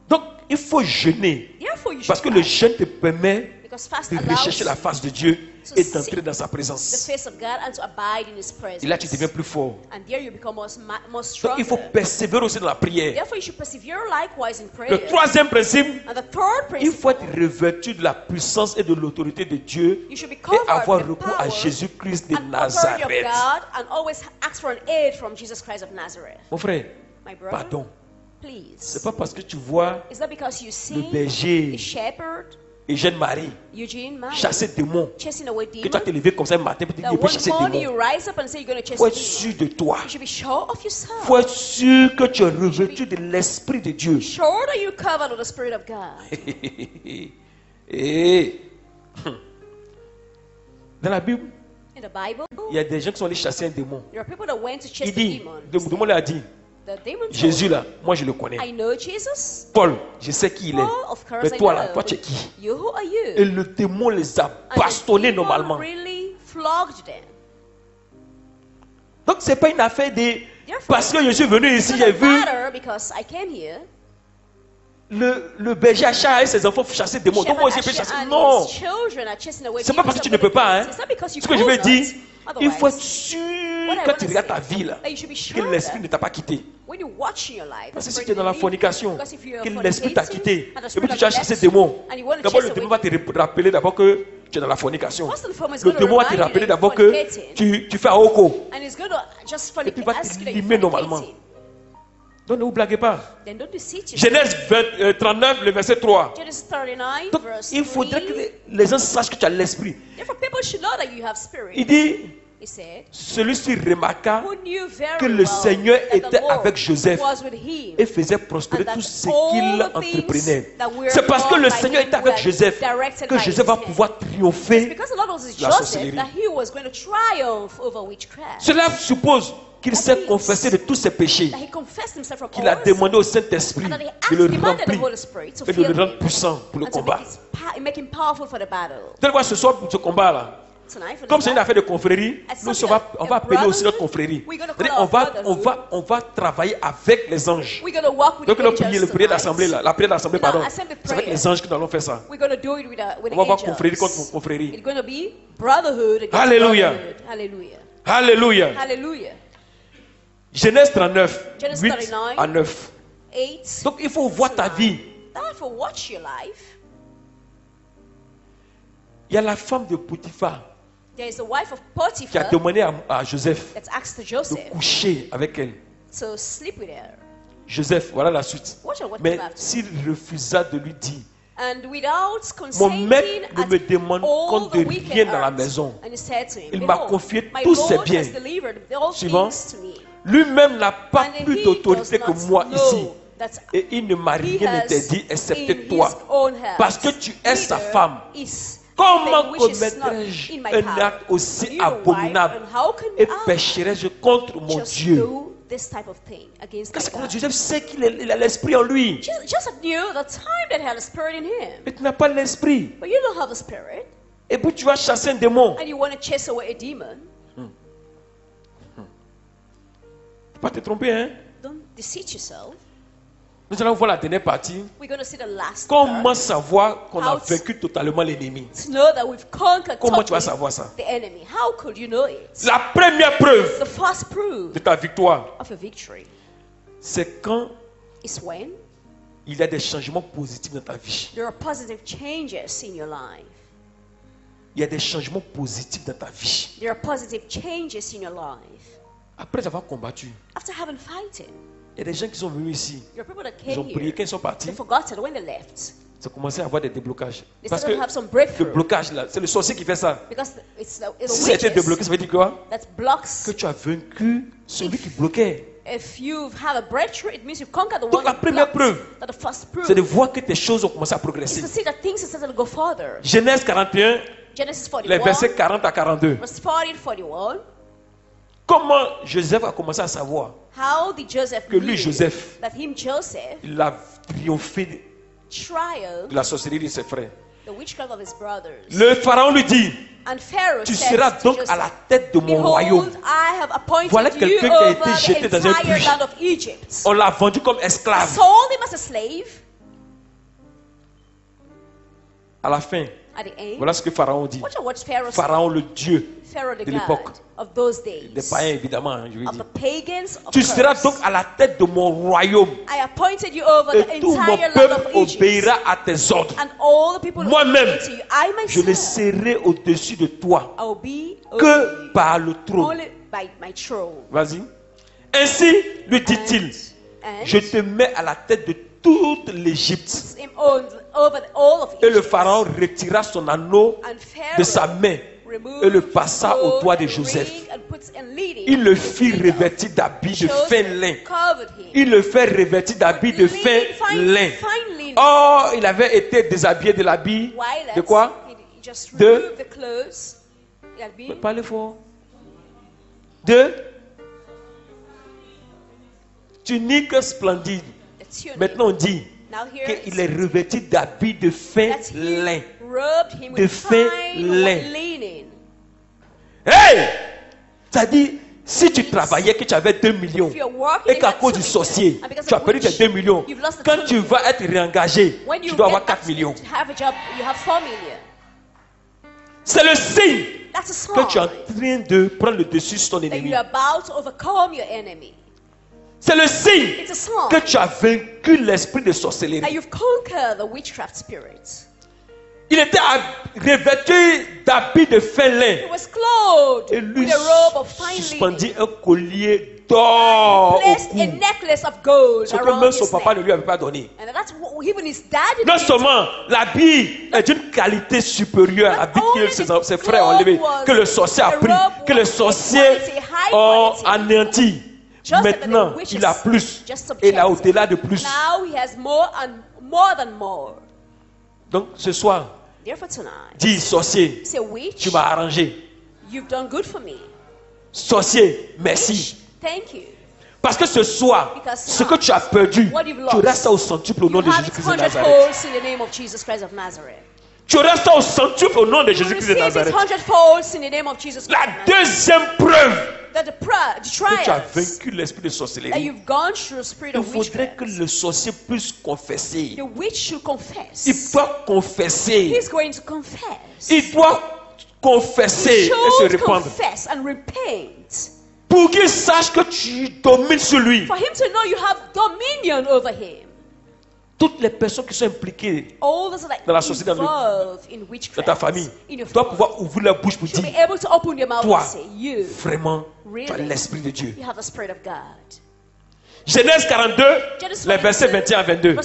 Donc il faut jeûner. Therefore, you should Parce que le fast, jeûne te permet because fast de rechercher la allows face de Dieu to et seek d'entrer dans sa the présence. face of God and to abide in His presence. Et là tu deviens plus fort. And there you become more Donc stronger. il faut persévérer aussi dans la prière. Therefore, you should persevere likewise in prayer. Le troisième principe, And the third il faut principle, être revêtu de la puissance et de l'autorité de Dieu you should be et covered avoir with recours à power Jésus-Christ de and authority of Nazareth. God, and always ask for an aid from Jesus Christ of Nazareth. Mon frère, My brother, pardon. please. C'est pas parce que tu vois It's not because you le see berger the shepherd, Eugène Marie Eugene Marie, chasser démons chasing away que tu vas te demons, lever comme ça un matin et te dire that je peux one chasser morning démons. you rise up and say you're going to Il chase faut a être sûr demon. de toi. You should be sure of Il yourself. faut être sûr que tu es revêtu de l'Esprit de Dieu. Sure that you're covered with the Spirit of God. Et dans la Bible, In the Bible, il y a des gens qui sont allés chasser un démon. there are people that went to chase Il the dit, demon. le démon lui a dit, The demon told Jésus him, là, moi je le connais. I know Jesus. Paul, je sais qui il est. Paul, of course Mais I toi know. là, toi tu es qui? You, who are you? Et le démon les a And the bastonnés demon normalement. really flogged them. Donc c'est pas une affaire de Therefore, parce que je suis venu ici, it j'ai doesn't vu matter because I came here. le berger Achat et ses enfants chasser des démons. Donc moi aussi je peux Shepherd chasser. Asher Non. and his children are chasing away C'est pas demons parce que tu of ne peux pas. Hein. It's not because you Ce que je veux could dire, not. il faut être Otherwise, sûr what I quand wanna tu regardes ta say, vie là, that you should be que sure l'esprit that ne t'a pas quitté. when you watch in your life, Parce que the si Spirit tu es dans la will lead you. fornication, Because if you are que l'esprit t'a quitté, fornicating, and the et Spirit puis of tu as God chassé left des démons, you, and you want to d'abord chase le démon away va te rappeler d'abord que tu es dans la fornication. First and foremost, Le it's going to démon va te remind you rappeler that d'abord you're que fornicating, tu fais à Oko. and it's going to just Et puis va ask you te that you're limer normalement. fornicating. Donc ne vous blaguez pas. Then don't deceive yourself. Genèse 39, le verset 3. Genesis 39, Donc verse il faudrait 3. que les gens sachent que tu as l'esprit. Therefore, people should know that you have spirit. Il dit, He said, celui-ci remarqua who knew very que le well Seigneur that the était Lord avec Joseph was with him, et faisait prospérer and that tout ce all qu'il the entreprenait. things that were C'est parce que done le by Seigneur him était avec were Joseph directed que by Joseph his va hand. pouvoir triompher. Because the Lord was with La Joseph, sorcellerie. that he was going to triumph over witchcraft. Cela suppose qu'il s'est confessé de tous ses péchés, That he confessed himself from qu'il a all his demandé au Saint-Esprit and that he de le demanded the remplir Holy Spirit to et de fill le rendre him puissant pour le and to combat. make him powerful for the battle. Tu vois, ce soir, pour ce combat-là, Tonight, for comme the c'est une battle, affaire de confrérie, nous on va appeler aussi notre confrérie. We're gonna C'est-à-dire, call on va travailler avec les anges. we're going to walk with Donc the la prière, angels prière tonight. d'assemblée, la prière d'assemblée, In our pardon, assembly c'est avec prayer. les anges que nous allons faire ça. We're going to do it with On va voir angels. confrérie contre confrérie. It's going to be brotherhood against Alléluia. brotherhood. Hallelujah. Alléluia. Hallelujah. Genèse 39, Genesis 8 39. à 9. 8. Donc il faut voir ta vie. Therefore, watch your life. Il y a la femme de Potiphar There is the wife of qui a Potiphar demandé à Joseph that's asked de Joseph coucher avec elle. to sleep with her. Joseph, voilà la suite. Watch out what Mais came after. s'il refusa de lui dire Mon maître ne me demande compte de rien dans la maison. Il m'a confié tous ses biens. Suivant. Lui-même n'a pas plus d'autorité que moi ici. Et il ne m'a rien interdit excepté toi. Parce que tu es sa femme. Comment commettrais-je un acte aussi abominable et pécherais-je contre mon Dieu? Parce que Joseph sait qu'il a l'esprit en lui. Mais tu n'as pas l'esprit. Et puis tu vas chasser un démon. Tu ne peux pas te tromper, hein? Nous allons voir la dernière partie. Comment savoir qu'on a vaincu totalement l'ennemi? Comment tu vas savoir ça? La première preuve de ta victoire, c'est quand il y a des changements positifs dans ta vie. Il y a des changements positifs dans ta vie. Après avoir combattu. Il y a des gens qui sont venus ici. Ils ont prié. Quand ils sont partis, ça a commencé à avoir des déblocages. Parce que le blocage là, c'est le sorcier qui fait ça. Si ça a été débloqué, ça veut dire quoi? Que tu as vaincu celui qui bloquait. Donc la première preuve, c'est de voir que tes choses ont commencé à progresser. Genèse 41, les versets 40 à 42. Comment Joseph a commencé à savoir que lui, Joseph, il a triomphé de la sorcellerie de ses frères? Le pharaon lui dit, tu seras donc à la tête de mon royaume. Voilà quelqu'un qui a été jeté dans un puits. On l'a vendu comme esclave. À la fin, voilà ce que Pharaon dit. Pharaon, le Dieu de l'époque, des païens évidemment, je veux dire. Tu seras donc à la tête de mon royaume. Et tout mon peuple obéira à tes ordres. Moi-même, je ne serai au-dessus de toi que par le trône. Vas-y. Ainsi, lui dit-il, je te mets à la tête de toute l'Égypte. Et le pharaon retira son anneau de sa main et le passa au doigt de Joseph. Il le fit revêtir d'habits de fin lin. Il le fait revêtir d'habits de fin lin. Or, il avait été déshabillé de l'habit de quoi? De parlez fort. De tunique splendide. Maintenant on dit qu'il est revêtu d'habits de fin lin. De fin lin. Hey! Ça dit, si tu travaillais, que tu avais 2 millions, et qu'à cause du sorcier, tu as perdu tes 2 millions, quand tu vas être réengagé, tu dois avoir 4 millions. C'est le signe que tu es en train de prendre le dessus sur ton ennemi. C'est le signe que tu as vaincu l'esprit de sorcellerie. Il était revêtu d'habits de fin lin. Et lui suspendit un collier d'or au cou. Ce que même son papa ne lui avait pas donné. Non seulement l'habit est d'une qualité supérieure à l'habit que ses frères ont enlevé, que le sorcier a pris, que le sorcier a anéanti. Maintenant, il a plus. Et il a au-delà de plus. Donc, ce soir, dis sorcier, tu m'as arrangé. Sorcier, merci. Parce que ce soir, ce que tu as perdu, tu auras ça au centuple au nom de Jésus-Christ de Nazareth. Tu auras ça au centuple au nom de Jésus-Christ de Nazareth. La deuxième preuve que tu as vaincu l'esprit de sorcellerie, il faudrait que le sorcier puisse confesser. Il doit confesser. Il doit confesser et se répandre. Pour qu'il sache que tu domines sur lui. Toutes les personnes qui sont impliquées dans la société, dans ta famille, doivent pouvoir ouvrir la bouche pour dire, toi, vraiment, tu as l'Esprit de Dieu. Genèse 42, les versets 21 à 22.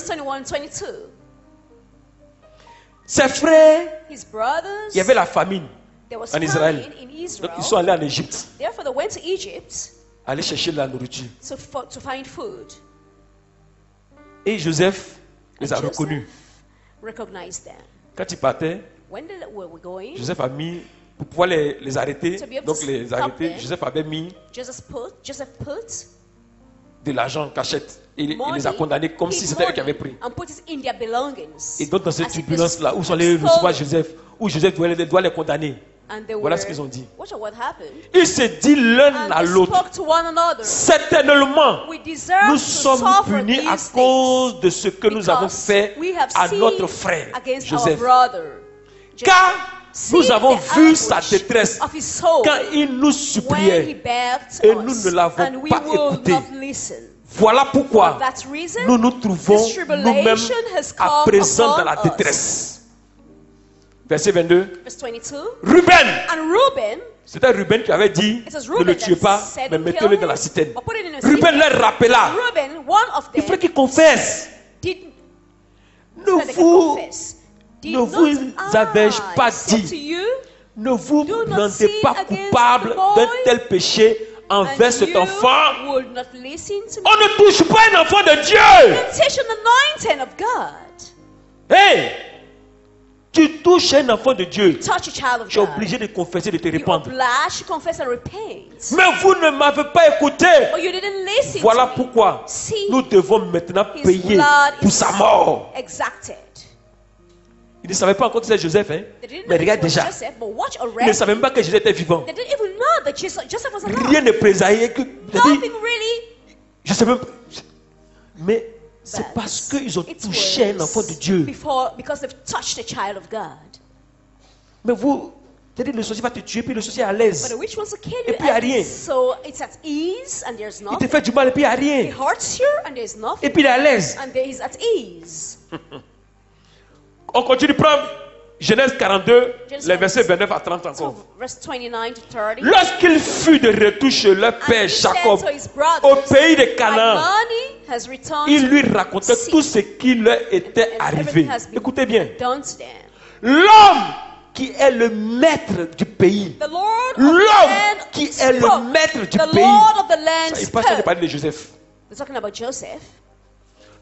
Ses frères, his brothers, il y avait la famine there was en Israël. famine in Israel. Donc ils sont allés en Égypte, Therefore, they went to Egypt aller chercher de la nourriture. to find food. Et Joseph les a And reconnus. Recognized them. Quand ils partaient, When were we going? Joseph a mis, pour pouvoir les arrêter, To be able donc to les stop arrêter, them. Joseph avait mis Joseph put de l'argent en cachette. Et il money, les a condamnés comme si his c'était eux qui money, avaient pris. and put it in their belongings. Et donc dans cette As if turbulence-là, où sont they allés stole recevoir it. Joseph, où Joseph doit les condamner. And they Voilà were, ce qu'ils ont dit. Watch out what happened. Ils se disent l'un And à they l'autre, spoke to one another. certainement, We deserve nous to sommes suffer punis à these cause de ce que nous avons because fait we have à sinned notre frère against Joseph. our brother. Car nous See avons the vu sa anguish détresse of his soul quand il nous when he suppliait. begged Et us, nous ne l'avons and we pas will écouté. not listen. Voilà pourquoi For that reason, nous nous trouvons this tribulation nous-mêmes has à come présent dans upon la us. détresse. Verset 22. Verse 22. Ruben, And Reuben, c'était Ruben qui avait dit, it was ne le Reuben tuez that pas, said, mais "Kill mettez-le him, dans la citerne. or put it in a Ruben cistern." leur rappela, Reuben, one of il them, faut qu'il confesse. did Ne that they can vous, confess. Did ne not vous avais-je I pas say dit, to you, ne vous do not rendez sin pas against coupable the boy, d'un tel péché envers and cet you enfant? would not listen to me? On ne touche pas un enfant de Dieu. Temptation anointing of God. Hey, tu touches un enfant de Dieu, Touch a child of tu es God. obligé de confesser, de te You're répandre. obliged to confess and repent. Mais vous ne m'avez pas écouté. But you didn't listen Voilà to me. pourquoi See, nous devons maintenant his payer blood pour is sa mort. exacted. Ils ne savaient pas encore que c'était Joseph, hein? They didn't know Mais it regarde was déjà, Joseph, but watch ils ne already. savaient même pas que Joseph était vivant. They didn't even know that Joseph was alive. Rien ne présaillait que. Nothing really. Je sais même pas. Mais c'est But parce qu'ils ont it touché un enfant de Dieu. because they've touched a child of God. Mais vous, c'est-à-dire le sorcier va te tuer, puis le sorcier est à But l'aise. the witch wants to kill Et you, puis, y a and rien. so it's at ease, and there's Il te nothing. fait du mal, et puis il n'y a He rien. hurts you, and there's nothing. Et puis il est à l'aise. And there is at ease. On continue, prendre Genèse 42, Genèse les versets 29 à 30 encore. So, verse 29 to 30. Lorsqu'il fut de retour chez leur And père he said Jacob to his au brothers, pays de "My Canaan, money has returned il lui to racontait sea, tout ce qui leur était and arrivé. everything has been Écoutez bien. done to them. L'homme qui est le maître du pays. The Lord of the L'homme land qui est le spoke. maître du The pays. Lord of the land Il passe de spoke. parler de Joseph. They're talking about Joseph.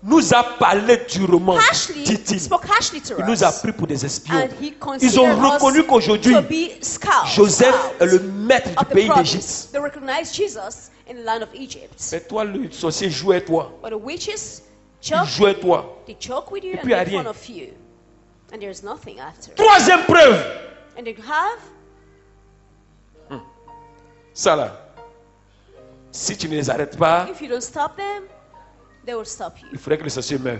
Nous a parlé durement, Harshly, dit-il. spoke harshly to Il nous a us. pris pour des espions. And he Ils ont considered reconnu us qu'aujourd'hui, to be scouts, Joseph est le scouts maître du of the pays province. d'Égypte. They recognized Jesus in the land of Egypt. Mais toi, le sorcier, jouait toi. But the witches Il joke, jouait toi. they joke with you Et and puis, y a make rien. fun of you. And there's nothing after. Troisième preuve. And they have, Ça là. Si tu ne les arrêtes pas, if you don't stop them, they will stop you. il faudrait que le sorcier meure.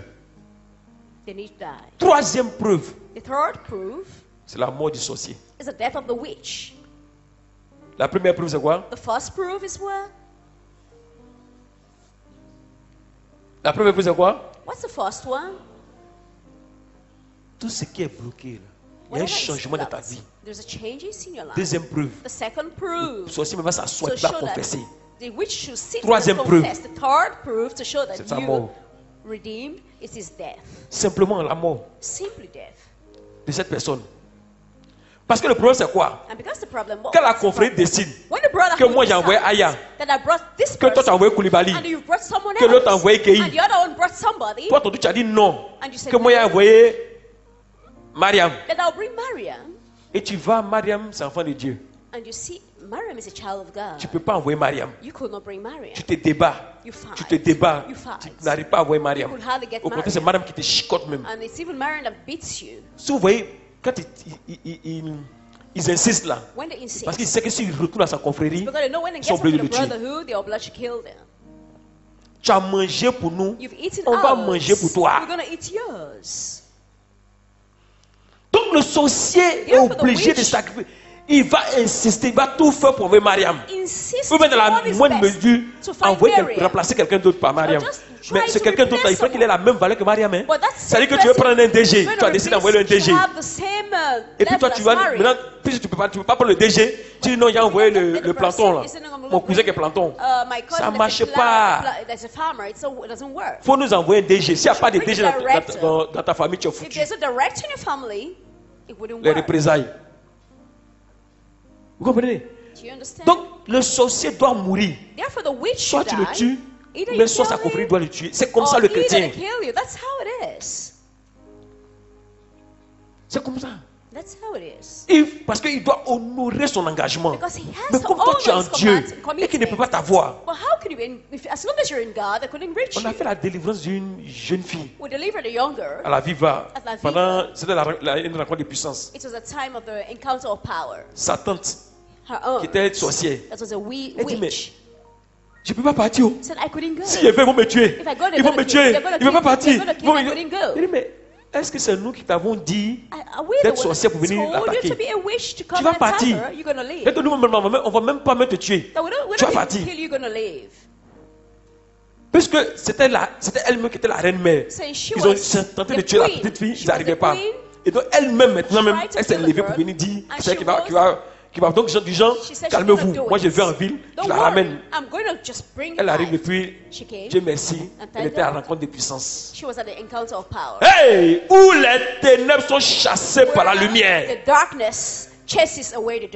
They need to die. Troisième preuve, The third proof c'est la mort du sorcier. is the death of the witch. La première preuve, c'est quoi? The first proof is what? La première preuve, c'est quoi? What's the first one? Tout ce qui est bloqué, là. Il y a un Whatever is changement de ta blocked, vie. there's a changes in your life. Deuxième preuve, The second le proof sorcier va s'asseoir, to il va show that confesser. the witch should sit Troisième and preuve. confess. The third proof to show that C'est sa you mort. redeemed is his death. Simplement la mort Simply death. de cette personne. Parce que le problème, c'est quoi? And because the problem was Quand la confrérie décide when the brother que moi j'ai envoyé Aya, that I brought this que toi tu as person envoyé Koulibaly, and you brought someone que l'autre a else envoyé Kei, and the other one brought somebody toi tu as dit non, and you said que moi j'ai no, envoyé Mariam. then I'll bring Mariam. Et tu vas, Mariam, c'est enfant de Dieu. And you see, Mariam is a child of God. Tu ne peux pas envoyer Mariam. You could not bring Mariam. Tu te débats. You fight. Tu te débats. You fight. Tu n'arrives pas à envoyer Mariam. You could hardly get Au contraire, Mariam. c'est Mariam qui te chicote même. And it's even Mariam that beats you. Si vous voyez, quand ils insistent là, When they insist. parce qu'ils savent que s'ils retournent à sa confrérie, Because they know when they ils get sont to obligés the de le tuer. brotherhood, they are obliged to kill them. Tu as mangé pour nous, You've eaten on va ours. manger pour toi. We're going to eat yours. Donc le sorcier est Yeah, for the obligé de witch. sacrifier. il va insister, il va tout faire pour envoyer Mariam. Ou bien dans la moindre mesure, remplacer quelqu'un d'autre par Mariam. Mais c'est quelqu'un d'autre, il faut qu'il ait la même valeur que Mariam. Hein? C'est-à-dire que tu veux prendre un DG, tu as décidé d'envoyer un DG. Et puis toi, tu vas maintenant, puisque tu peux pas prendre le DG, tu dis non, j'ai envoyé le planton là. Mon cousin qui est planton. Ça ne marche pas. Il faut nous envoyer un DG. S'il n'y a pas de DG dans ta famille, tu es foutu. Les représailles. Vous comprenez? Donc le sorcier doit mourir. Soit tu le tues, mais soit sa confrérie doit le tuer. C'est comme ça le chrétien. C'est comme ça. Parce qu'il doit honorer son engagement. Mais comme toi tu es en Dieu et qu'il ne peut pas t'avoir, on a fait la délivrance d'une jeune fille à la Viva pendant c'était une rencontre de puissance. Sa tante qui était sorcière, elle dit mais je ne peux pas partir. Si je vais, ils vont me tuer. Ils vont me tuer. Ils ne vont pas partir. Il dit mais est-ce que c'est nous qui t'avons dit d'être sorcière pour venir l'attaquer? Tu vas partir. Et on ne va même pas me te tuer. Tu vas partir. Puisque c'était elle-même qui était la reine-mère. Ils ont tenté de tuer la petite fille, ils n'arrivaient pas. Et donc elle-même maintenant, elle s'est levée pour venir dire c'est elle qui va donc du genre, calmez-vous. Moi je vais en ville, je la ramène. Elle arrive depuis, Dieu merci, elle était à la rencontre des puissances. Hey, où les ténèbres sont chassées par la lumière. Mais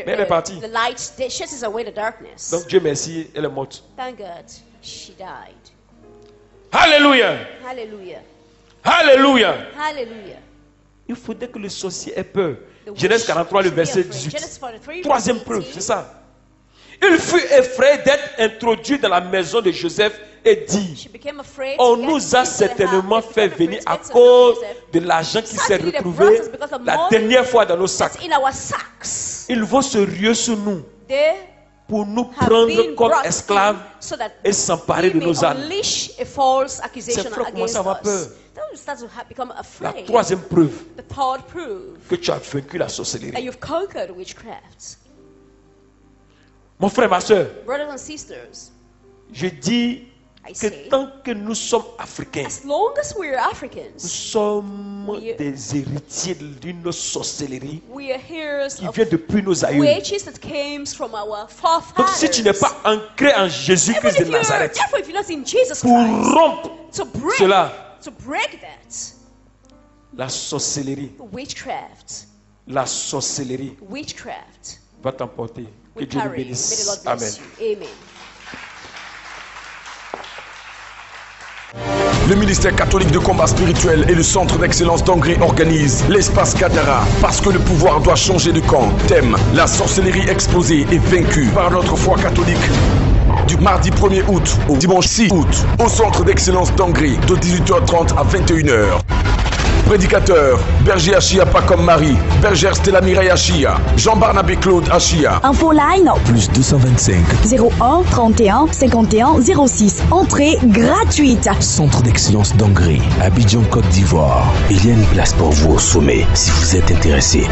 elle est partie. Donc Dieu merci, elle est morte. Alléluia. Alléluia. Il faudrait que le sorcier ait peur. Genèse 43, le verset 18. Troisième preuve, c'est ça. Il fut effrayé d'être introduit dans la maison de Joseph et dit, on nous a certainement fait venir à cause de l'argent qui s'est retrouvé la dernière fois dans nos sacs. Ils vont se ruer sur nous pour nous prendre comme esclaves et s'emparer de nos âmes. Ces frères commencent à avoir peur. La troisième preuve que tu as vaincu la sorcellerie. Mon frère, ma soeur, je dis que tant que nous sommes Africains, nous sommes des héritiers d'une sorcellerie qui vient depuis nos aïeux. Donc si tu n'es pas ancré en Jésus-Christ de Nazareth, pour rompre cela, la sorcellerie va t'emporter. Que Dieu nous bénisse. Amen. Le ministère catholique de combat spirituel et le centre d'excellence d'Angri organisent l'espace Kadara parce que le pouvoir doit changer de camp. Thème: la sorcellerie exposée et vaincue par notre foi catholique. Du mardi 1er août au dimanche 6 août au centre d'excellence d'Angri de 18h30 à 21h. Prédicateur: Berger Achia pas comme Marie, Bergère Stella Mireille Achia, Jean-Barnabé Claude Achia. Info line Plus 225 01 31 51 06. Entrée gratuite. Centre d'excellence d'Angri, Abidjan, Côte d'Ivoire. Il y a une place pour vous au sommet si vous êtes intéressé.